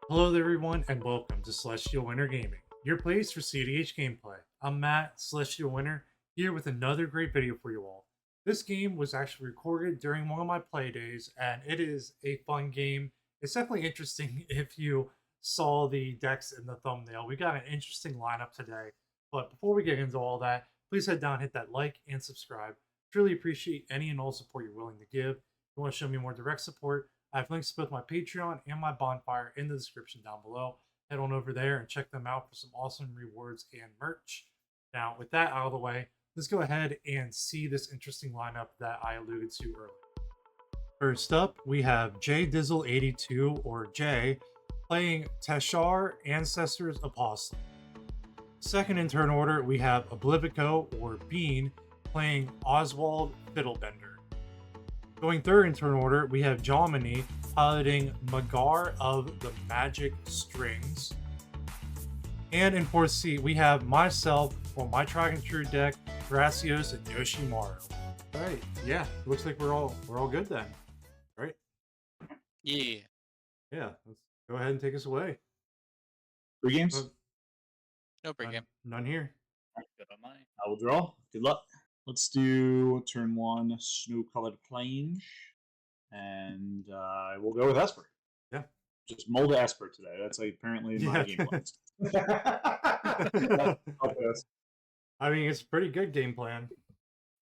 Hello there everyone and welcome to Celestial Winter Gaming, your place for CEDH gameplay. I'm Matt, Celestial Winter, here with another great video for you all. This game was actually recorded during one of my play days and it is a fun game. It's definitely interesting if you saw the decks in the thumbnail. We got an interesting lineup today, but before we get into all that, please head down, hit that like and subscribe. Truly appreciate any and all support you're willing to give. If you want to show me more direct support, I have links to both my Patreon and my bonfire in the description down below. Head on over there and check them out for some awesome rewards and merch. Now, with that out of the way, let's go ahead and see this interesting lineup that I alluded to earlier. First up, we have J Dizzle82 or J playing Teshar Ancestors Apostle. Second in turn order, we have Oblivico or Bean playing Oswald Fiddlebender. Going third in turn order, we have Jomini piloting Magar of the Magic Strings. And in fourth seat, we have myself for my Tried and True deck, Thrasios and Yoshimaru. All right, yeah, looks like we're all good then, right? Yeah. Yeah, let's go ahead and take us away. Three games? No pregame. None here. Good on mine. I will draw. Good luck. Let's do turn one, snow-colored plains, and we'll go with Esper. Yeah. Just mold Esper today. That's apparently my game plans. I mean, it's a pretty good game plan.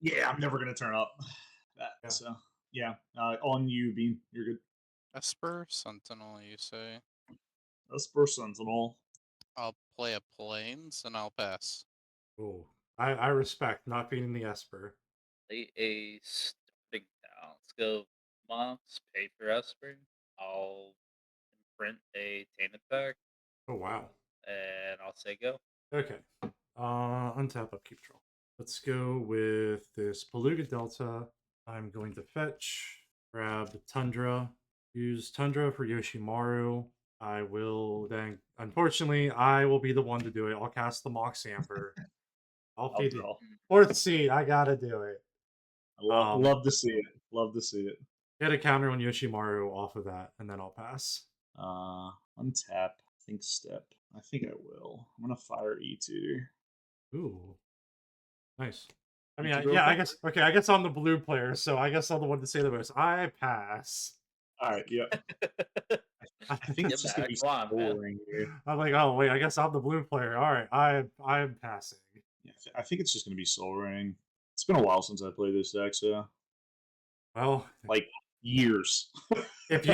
Yeah, I'm never gonna turn up that. Yeah. So yeah, on you, Bean. You're good. Esper, Sentinel, you say? Esper Sentinel. I'll play a Plains and I'll pass. Oh, I respect not beating the Esper. Play a starting town. Let's go monks, pay for Esper. I'll print a Tainted Pack, Oh wow. and I'll say go. Okay. Untap, upkeep, draw. Let's go with this Beluga Delta. I'm going to fetch, grab Tundra, use Tundra for Yoshimaru. I will then, unfortunately, I will be the one to do it. I'll cast the Mox Amber. I'll I'll feed it. draw. Fourth seed, I gotta do it. Love to see it. Love to see it. Get a counter on Yoshimaru off of that, and then I'll pass. Untap. Think step. I think I will. I'm gonna fire E2. Ooh. Nice. I You mean, can go yeah, I first. guess, okay, I guess I'm the blue player, so I guess I'm the one to say the most. I pass. All right. Yeah. I think it's just gonna be Come on, man. boring here. I'm like, oh wait, I guess I'm the blue player. All right, I'm passing. Yeah, I think it's just gonna be Soul Ring. It's been a while since I played this deck, so Well, like years. if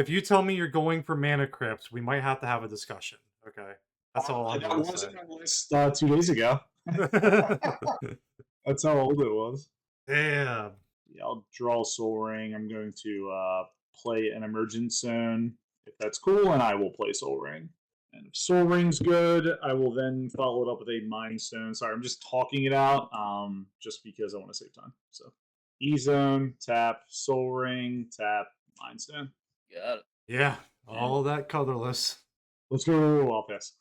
you tell me you're going for Mana Crypt, we might have to have a discussion. Okay, that's all I'm That gonna was say. in my list 2 days ago. That's how old it was. Damn. Yeah, I'll draw Soul Ring. I'm going to play an Emergent Zone if that's cool, and I will play Soul Ring. And if Soul Ring's good, I will then follow it up with a Mind Stone. Sorry, I'm just talking it out, just because I want to save time. So, E Zone, tap, Soul Ring, tap, Mind Stone. Got it. Yeah, all that colorless. Let's go. I'll pass.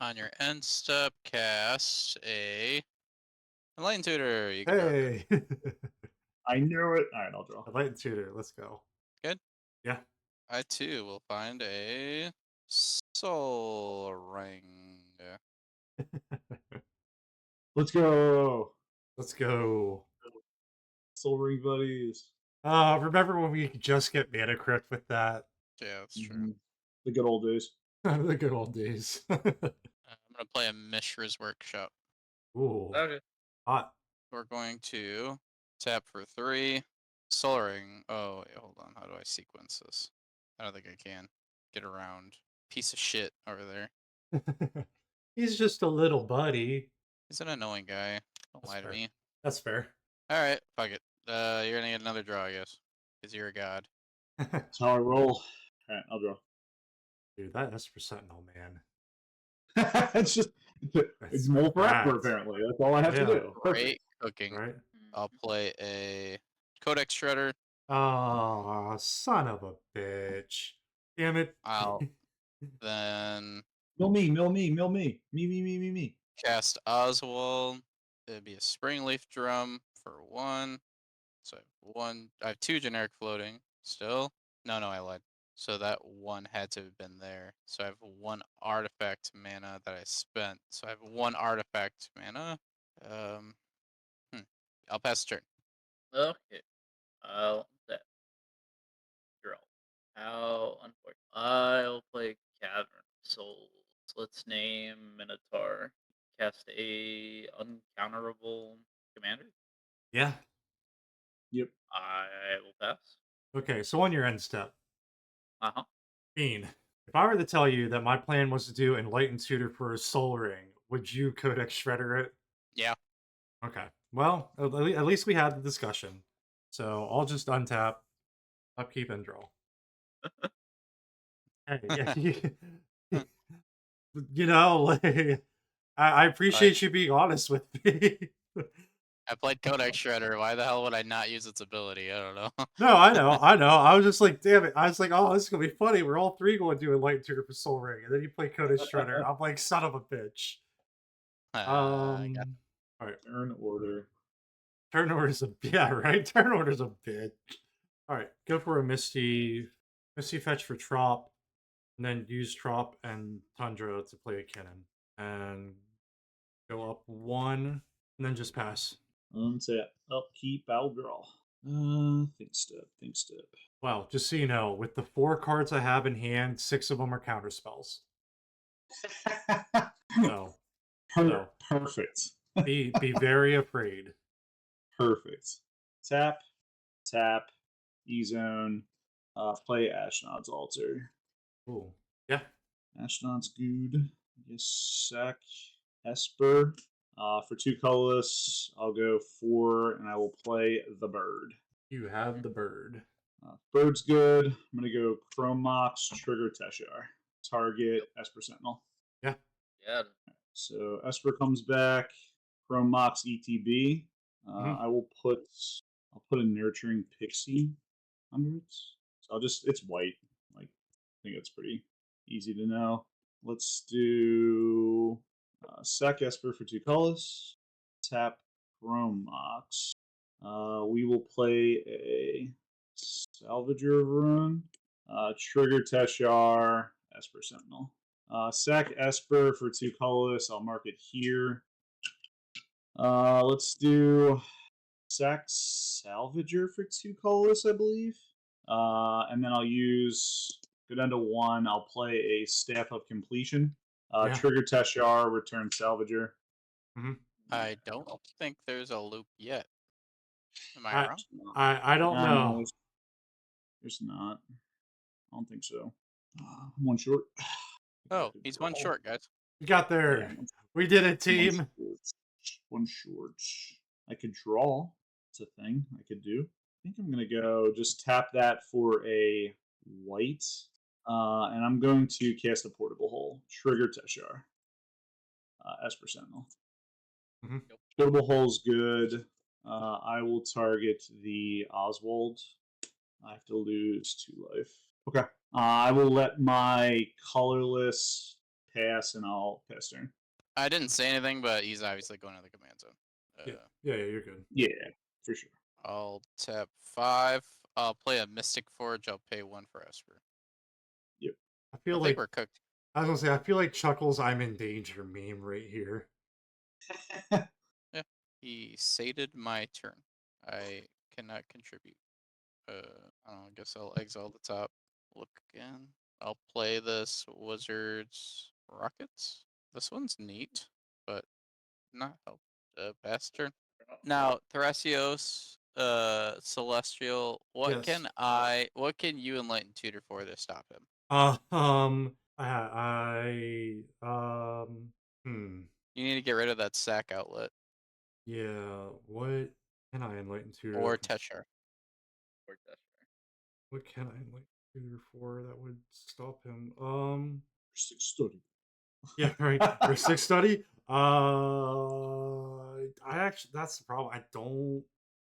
On your end step, cast a Enlightened Tutor. You can draw a card. Hey, I knew it. All right, I'll draw. Light Tutor. Let's go. Good? Yeah. I too will find a Soul Ring. Let's go. Let's go. Soul Ring buddies. Remember when we could just get Mana Crypt with that? Yeah, that's true. Mhm. The good old days. The good old days. I'm gonna play a Mishra's Workshop. Ooh, Okay. hot. We're going to tap for 3. Soul Ring. Oh, wait, hold on. How do I sequence this? I don't think I can. Get around. Piece of shit over there. He's just a little buddy. He's an annoying guy. Don't That's lie to fair. me. That's fair. Alright, fuck it. You're gonna get another draw, I guess. Because you're a god. That's how I roll. All right, I'll draw. Dude, that Esper Sentinel, man. It's just it's more for Esper, apparently. That's all I have to do. Great cooking. Right? I'll play a Codex Shredder. Oh, son of a bitch. Damn it. I'll then Mill me. Me. cast Oswald. It'd be a Springleaf Drum for 1. So I have 2 generic floating. Still? No, I lied. So that one had to have been there. So I have one artifact mana that I spent. So I have one artifact mana. I'll pass the turn. Okay. I'll that draw. How unfortunate. I'll play Cavern of Souls. Let's name Minotaur. Cast a uncounterable commander. Yeah. Yep. I will pass. Okay, so on your end step, Uh-huh. Bean, if I were to tell you that my plan was to do Enlightened Tutor for a Soul Ring, would you Codex Shredder it? Yeah. Okay. Well, at least we had the discussion. So I'll just untap, upkeep, and draw. Hey, yeah, you know, like, I appreciate you being honest with me. I played Codex Shredder. Why the hell would I not use its ability? I don't know. No, I know. I was just like, damn it. I was like, oh, this is gonna be funny. We're all three going to do Enlightened Tutor for Soul Ring, and then you play Codex Shredder. I'm like, son of a bitch. I got All right. Turn order. Turn order's a yeah, right. Turn order's a bitch. All right, go for a Misty Fetch for Trop, and then use Trop and Tundra to play a Cannon, and go up one, and then just pass. Untap. Upkeep. I'll draw. Think step. Wow, just so you know, with the 4 cards I have in hand, 6 of them are counter spells. So No. Perfect. be very afraid. Perfect. Tap. E-zone. Play Ashnod's Altar. Ooh, yeah. Ashnod's good. Yes, sack. Esper. For 2 colorless, I'll go 4, and I will play the bird. You have the bird. Bird's good. I'm going to go Chrome Mox, trigger Teshar. Target Esper Sentinel. Yeah. Yeah. So Esper comes back. Chrome Mox ETB. Mhm. I'll put a Nurturing Pixie under it. So it's white. Like, I think it's pretty easy to know. Let's do sack Esper for 2 colors. Tap Chrome Mox. We will play a Salvager of Ruin. Trigger Teshar, Esper Sentinel. Sack Esper for 2 colorless. I'll mark it here. Let's do sack Salvager for 2 colorless, I believe. And then I'll go down to 1. I'll play a Staff of Completion. Yeah. Trigger Teshar, return Salvager. I don't think there's a loop yet. Am I wrong? I don't know. There's not. I don't think so. I'm one short. Oh, he's one short, guys. We got there. Yeah, We did it, team. One short. I could draw. It's a thing I could do. I think I'm going to go just tap that for a white. And I'm going to cast a Portable Hole. Trigger Teshar. Esper Sentinel. Mhm. Portable Hole's good. I will target the Oswald. I have to lose 2 life. Okay. I will let my colorless pass, and I'll pass turn. I didn't say anything, but he's obviously going to the command zone. Yeah, you're good. Yeah, for sure. I'll tap 5. I'll play a Mystic Forge. I'll pay 1 for Esper. I I feel think like we're cooked. I was gonna say I feel like Chuckles I'm in danger meme right here. Yeah, he sated my turn. I cannot contribute. I don't know, I guess I'll exile the top. Look again. I'll play this Wizards Rockets. This one's neat, but not help. Pass turn. Now, Thrasios, Celestial, what Yes. can you enlighten Tutor for to stop him? You need to get rid of that sack outlet. Yeah, what can I enlighten tutor? Or Teshar. What can I enlighten tutor for that would stop him? Six study. Yeah, right. For 6 study. I actually that's the problem. I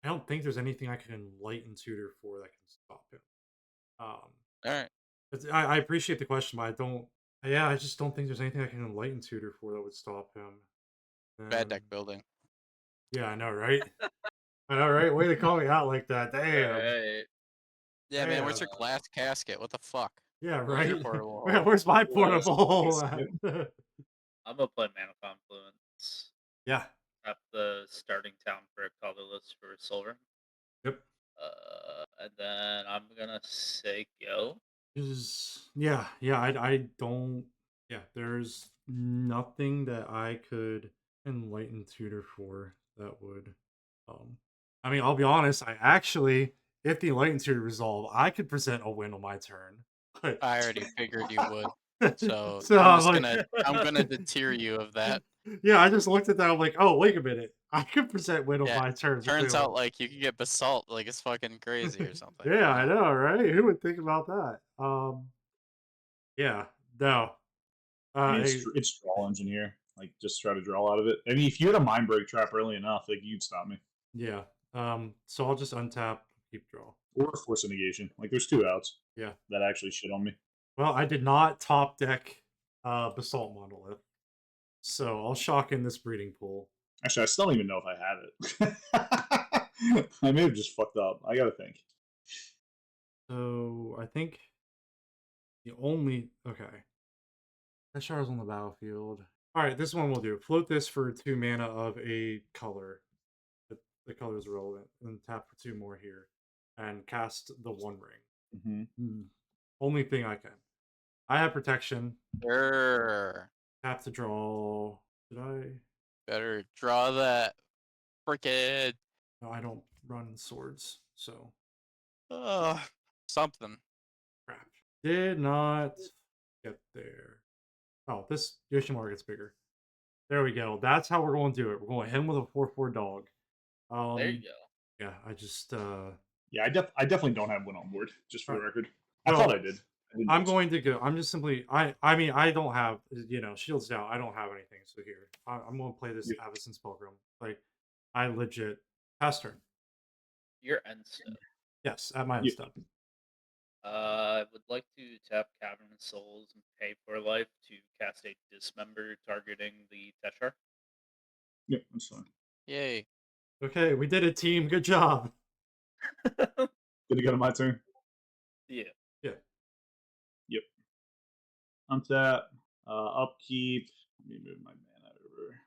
don't think there's anything I can enlighten tutor for that can stop him. Alright. I appreciate the question, but I don't. Yeah, I just don't think there's anything I can enlighten tutor for that would stop him. Bad deck building. Yeah, I know, right? I know, right? Way to call me out like that. Damn. Alright. Yeah, man, where's Yeah. your glass casket? What the fuck? Yeah, Where's your right. portable Yeah, hole? where's my Yes, portable? yes, I'm gonna play Mana Confluence. Yeah. At the starting town for a colorless for Silver. Yep. And then I'm gonna say go. Yeah. I don't. Yeah, there's nothing that I could enlighten tutor for that would. I mean, I'll be honest. I actually, if the enlighten tutor resolve, I could present a win on my turn. But I already figured you would. So so I'm I'm just like, gonna deter you of that. yeah, I just looked at that. I'm like, oh, wait a minute. I could present win on Yeah, my turn. Turns out like you can get basalt like it's fucking crazy or something. Yeah, you I know, right? Who would think about that? Yeah, no. I mean, I- it's draw engineer. Like, just try to draw out of it. I mean, if you had a mind break trap early enough, like you'd stop me. yeah. So I'll just untap, keep draw. Or force a negation. Like, there's 2 outs. Yeah. That actually shit on me. Well, I did not top deck Basalt Monolith. So I'll shock in this breeding pool. Actually, I still don't even know if I have it. I may have just fucked up. I gotta think. So I think the only Teshar's on the battlefield. Alright, this one we'll do. Float this for 2 mana of a color. The color is relevant. And tap for 2 more here. And cast the One Ring. Mm-hmm. Only thing I can. I have protection. Sure. Have to draw. Did I? Better draw that freaking No, I don't run swords. So something. crap. Did not get there. Oh, this Yoshimaru gets bigger. There we go. That's how we're going to do it. We're going to hit him with a 4/4 dog. There you go. Yeah, I just Yeah, I definitely don't have one on board, just for the record. I Well, thought I did. I didn't I'm know. going to go. I'm just simply. I mean, I don't have. Shields down. I don't have anything. So here, I'm going to play this Yeah. Avacyn Spellgrim. Like, I legit pass turn. Your end step. Yes, at my end Yeah. step. I would like to tap Cavern of Souls and pay for life to cast a Dismember targeting the Teshar. Yeah, that's fine. Yay. Okay, we did it, team. Good job. Did it go to my turn? Yeah. Yep. Untap. Upkeep. Let me move my mana over.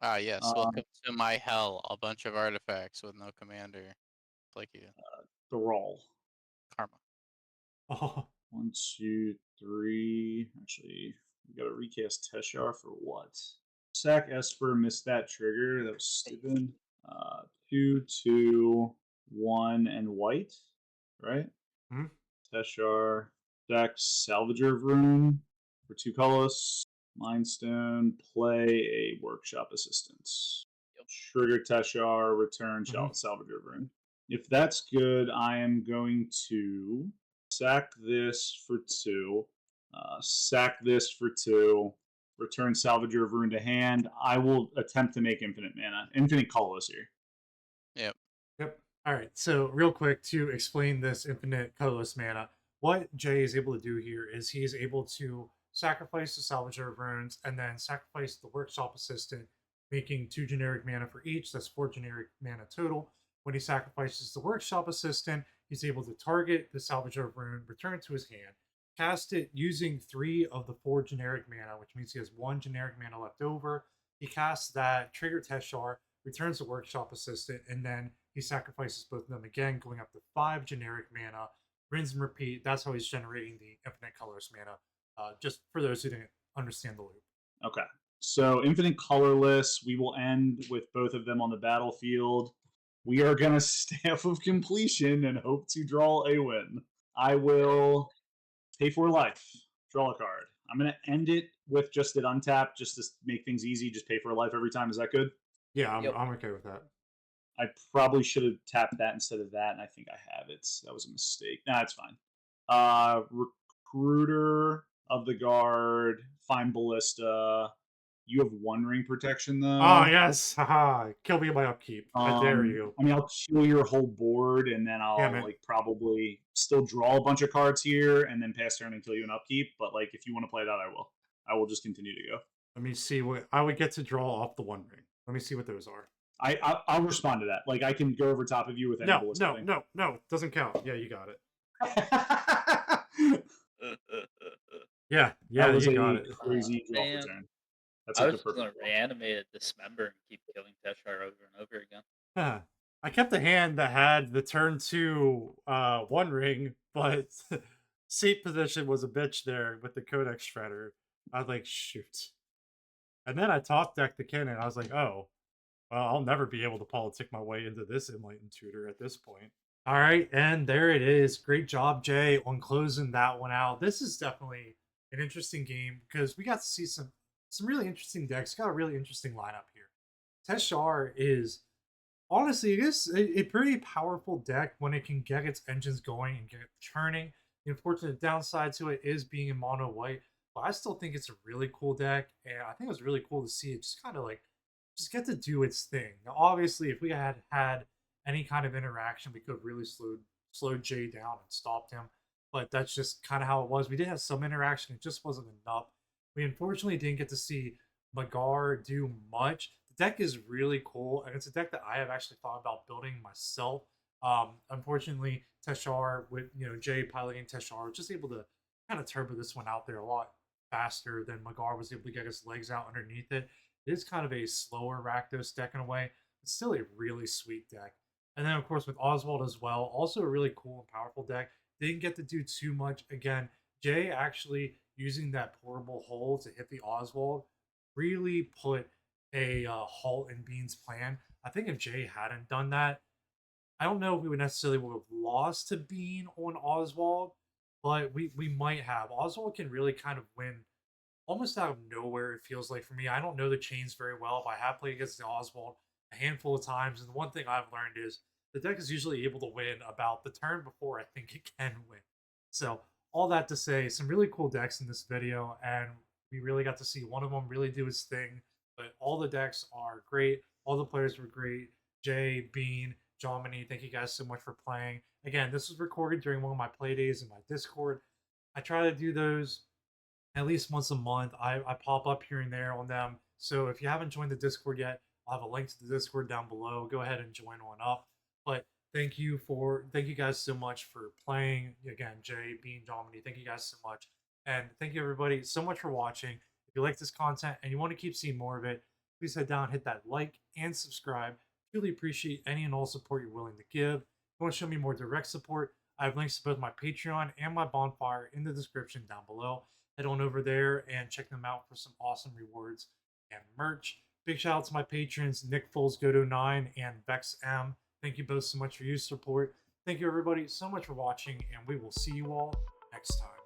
Ah, yes. Welcome to my hell. A bunch of artifacts with no commander. Like you. Thrall. Karma. Oh, 1, 2, 3. Actually, we gotta recast Teshar for what? Sack Esper, missed that trigger. That was stupid. 2, 2, 1, and white. Right? Mhm. Teshar. Deck Salvager of Rune for 2 colors. Mindstone. Play a Workshop Assistance. Trigger Teshar. Return Salvager of Rune. If that's good, I am going to sack this for 2. Sack this for 2. Return Salvager of Rune to hand. I will attempt to make infinite mana. Infinite colorless here. Yep. All right. So real quick to explain this infinite colorless mana, what Jay is able to do here is he is able to sacrifice the Salvager of Runes and then sacrifice the Workshop Assistant, making 2 generic mana for each. That's 4 generic mana total. When he sacrifices the Workshop Assistant, he's able to target the Salvager of Rune, return it to his hand, cast it using 3 of the 4 generic mana, which means he has 1 generic mana left over. He casts that, trigger Teshar, returns the Workshop Assistant, and then he sacrifices both of them again, going up to 5 generic mana, rinse and repeat. That's how he's generating the infinite colorless mana. Just for those who didn't understand the loop. Okay. So infinite colorless. We will end with both of them on the battlefield. We are gonna Staff of Completion and hope to draw a win. I will pay for life. Draw a card. I'm gonna end it with just an untap, just to make things easy. Just pay for life every time. Is that good? Yeah, I'm, Yep. I'm okay with that. I probably should have tapped that instead of that, and I think I have it. That was a mistake. Nah, it's fine. Recruiter of the Guard, Fine Ballista. You have 1 ring protection though. Oh yes, haha! Kill me in my upkeep. I dare you. I mean, I'll kill your whole board, and then I'll like probably still draw a bunch of cards here, and then pass turn and kill you in upkeep. But like, if you want to play that, I will. I will just continue to go. Let me see what I would get to draw off the 1 ring. Let me see what those are. I'll respond to that. Like I can go over top of you with any No, ballistic no, thing. no, doesn't count. Yeah, you got it. Yeah, That was you a got it. crazy draw Man. return. That's I like was the just gonna perfect draw. reanimate a Dismember and keep killing Teshar over and over again. Huh. I kept a hand that had the turn 2 one ring, but seat position was a bitch there with the Codex Shredder. I was like, shoot. And then I top decked the cannon. I was like, oh, well, I'll never be able to politic my way into this Enlightened Tutor at this point. All right, and there it is. Great job, Jay, on closing that one out. This is definitely an interesting game because we got to see some really interesting decks. Got a really interesting lineup here. Teshar is honestly, it is a pretty powerful deck when it can get its engines going and get it churning. The unfortunate downside to it is being in mono white, but I still think it's a really cool deck, and I think it was really cool to see it just kind of like just get to do its thing. Now, obviously, if we had any kind of interaction, we could have really slowed Jay down and stopped him. But that's just kind of how it was. We did have some interaction; it just wasn't enough. We unfortunately didn't get to see Magar do much. The deck is really cool, and it's a deck that I have actually thought about building myself. Unfortunately, Teshar with Jay piloting Teshar was just able to kind of turbo this one out there a lot faster than Magar was able to get his legs out underneath it. It is kind of a slower Rakdos deck in a way. It's still a really sweet deck. And then, of course, with Oswald as well, also a really cool and powerful deck. Didn't get to do too much. Again, Jay actually using that portable hole to hit the Oswald really put a halt in Bean's plan. I think if Jay hadn't done that, I don't know if we would necessarily would have lost to Bean on Oswald, but we might have. Oswald can really kind of win almost out of nowhere, it feels like for me. I don't know the chains very well, but I have played against the Oswald a handful of times, and the one thing I've learned is the deck is usually able to win about the turn before I think it can win. So all that to say, some really cool decks in this video, and we really got to see one of them really do his thing. But all the decks are great. All the players were great. Jay, Bean, Jomini, thank you guys so much for playing. Again, this was recorded during one of my play days in my Discord. I try to do those at least once a month. I pop up here and there on them. So if you haven't joined the Discord yet, I'll have a link to the Discord down below. Go ahead and join on up. But thank you guys so much for playing. Again, Jay, Bean, Jomini, thank you guys so much. And thank you everybody so much for watching. If you like this content and you want to keep seeing more of it, please head down, hit that like and subscribe. Really appreciate any and all support you're willing to give. If you want to show me more direct support, I have links to both my Patreon and my bonfire in the description down below. Head on over there and check them out for some awesome rewards and merch. Big shout out to my patrons, Nick Foles, Godo9, and Vex M. Thank you both so much for your support. Thank you everybody so much for watching, and we will see you all next time.